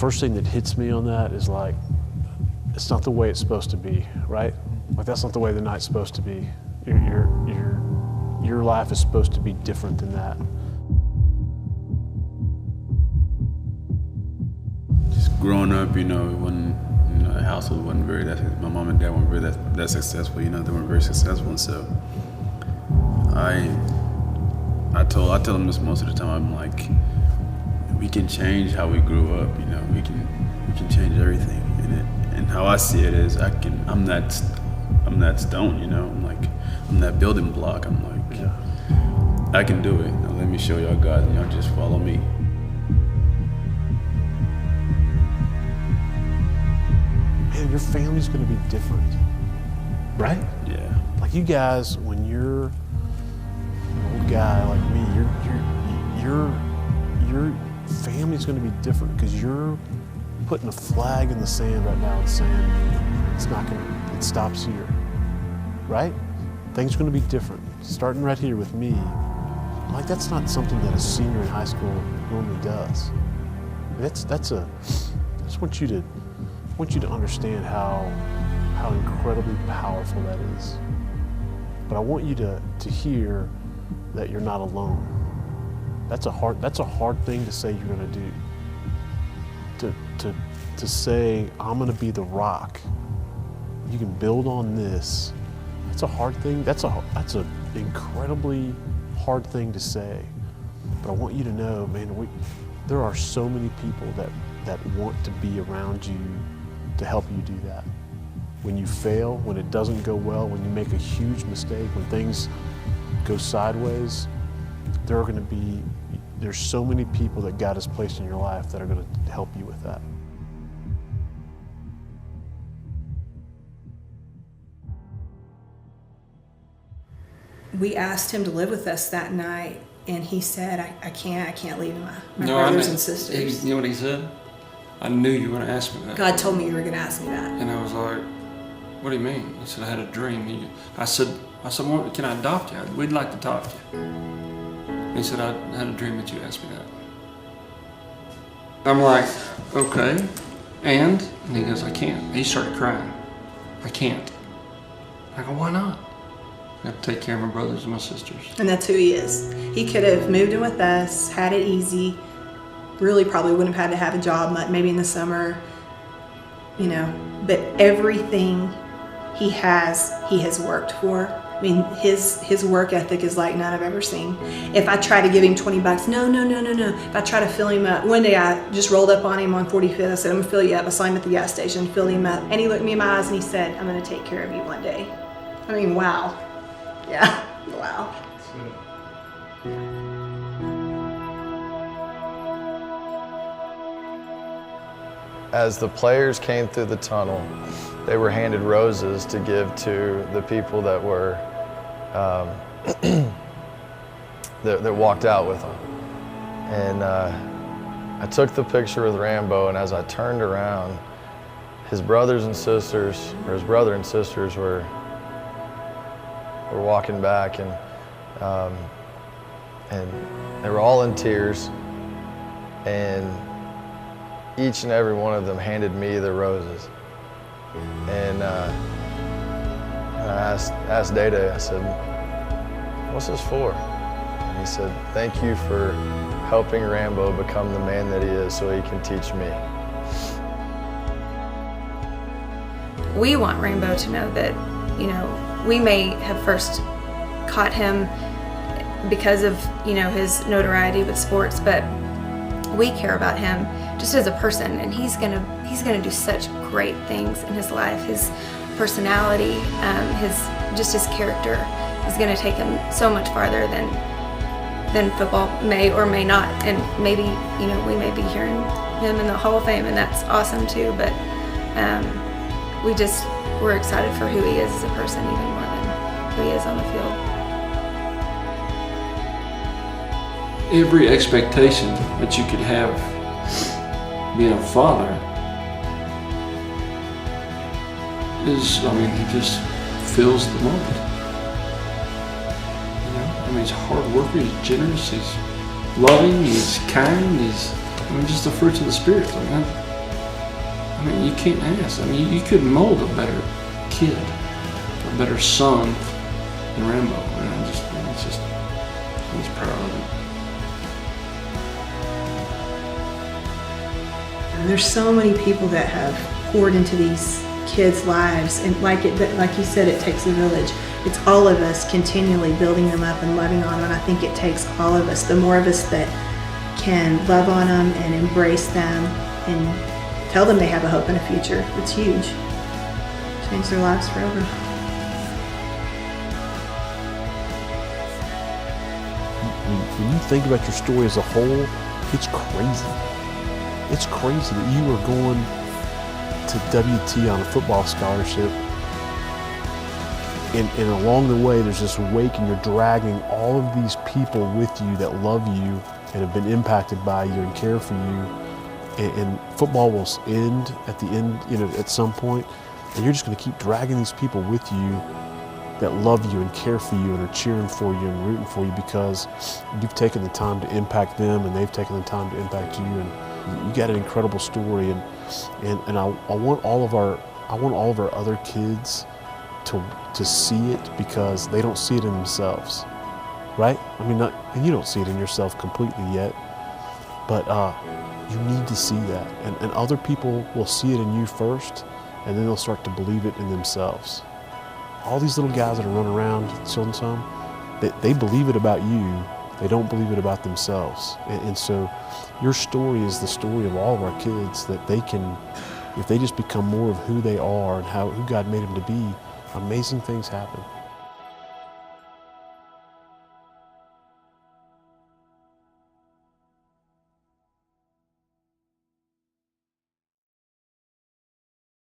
first thing that hits me on that is like, it's not the way it's supposed to be, right? Like that's not the way the night's supposed to be. Your life is supposed to be different than that. Just growing up, when the household wasn't very my mom and dad weren't very that successful. They weren't very successful, and so I tell them this most of the time. I'm like, we can change how we grew up. We can change everything. And how I see it is, I'm that stone. I'm that building block. I'm like, I can do it. Now let me show y'all guys, and y'all just follow me. Man, your family's gonna be different, right? Yeah. Like you guys, when you're an old guy like me, your family's gonna be different because you're putting a flag in the sand right now and saying it stops here, right? Things are gonna be different. Starting right here with me, like that's not something that a senior in high school normally does. I just want you to understand how incredibly powerful that is. But I want you to hear that you're not alone. That's a hard thing to say you're gonna do. To say, I'm gonna be the rock. You can build on this. That's a hard thing. That's an incredibly hard thing to say. But I want you to know, man, there are so many people that want to be around you to help you do that. When you fail, when it doesn't go well, when you make a huge mistake, when things go sideways, there's so many people that God has placed in your life that are gonna help you with that. We asked him to live with us that night, and he said, I can't leave my brothers and sisters. You know what he said? I knew you were going to ask me that. God told me you were going to ask me that. And I was like, what do you mean? He said, I had a dream. I said, well, can I adopt you? We'd like to adopt you. And he said, I had a dream that you asked me that. I'm like, okay, and he goes, I can't. He started crying. I can't. I go, why not? I have to take care of my brothers and my sisters. And that's who he is. He could have moved in with us, had it easy, really probably wouldn't have had to have a job maybe in the summer, but everything he has worked for. I mean, his work ethic is like none I've ever seen. If I try to give him $20, no. If I try to fill him up, one day I just rolled up on him on 45th. I said, I'm gonna fill you up. I saw him at the gas station, filled him up. And he looked me in my eyes and he said, I'm gonna take care of you one day. I mean, wow. Yeah, wow. As the players came through the tunnel, they were handed roses to give to the people that were that walked out with them. And I took the picture with Rambo, and as I turned around, his brothers and sisters, or his brother and sisters were walking back, and they were all in tears, and each and every one of them handed me the roses. And I asked Day-Day, I said, what's this for? And he said, thank you for helping Rambo become the man that he is so he can teach me. We want Rambo to know that, we may have first caught him because of, his notoriety with sports, but we care about him just as a person, and he's gonna do such great things in his life. His personality, his character is gonna take him so much farther than football may or may not. And maybe, we may be hearing him in the Hall of Fame, and that's awesome too, but we're excited for who he is as a person even more than who he is on the field. Every expectation that you could have being a father he just fills the moment. He's a hard worker, he's generous, he's loving, he's kind, he's just the fruits of the Spirit. I mean, you can't ask. I mean, you couldn't mold a better kid, a better son than Rambo. And I'm just proud of him. And there's so many people that have poured into these kids' lives, and like you said, it takes a village. It's all of us continually building them up and loving on them. And I think it takes all of us. The more of us that can love on them and embrace them and tell them they have a hope and a future, it's huge. Change their lives forever. When you think about your story as a whole, it's crazy. It's crazy that you are going to WT on a football scholarship, and along the way there's this wake, and you're dragging all of these people with you that love you and have been impacted by you and care for you, and football will end at the end, at some point, and you're just going to keep dragging these people with you that love you and care for you and are cheering for you and rooting for you because you've taken the time to impact them and they've taken the time to impact you, and you got an incredible story, and I want all of our other kids to see it because they don't see it in themselves, right? I mean, and you don't see it in yourself completely yet, but you need to see that, and other people will see it in you first, and then they'll start to believe it in themselves. All these little guys that are running around Children's Home, they believe it about you. They don't believe it about themselves. And so your story is the story of all of our kids, that they can, if they just become more of who they are and who God made them to be, amazing things happen.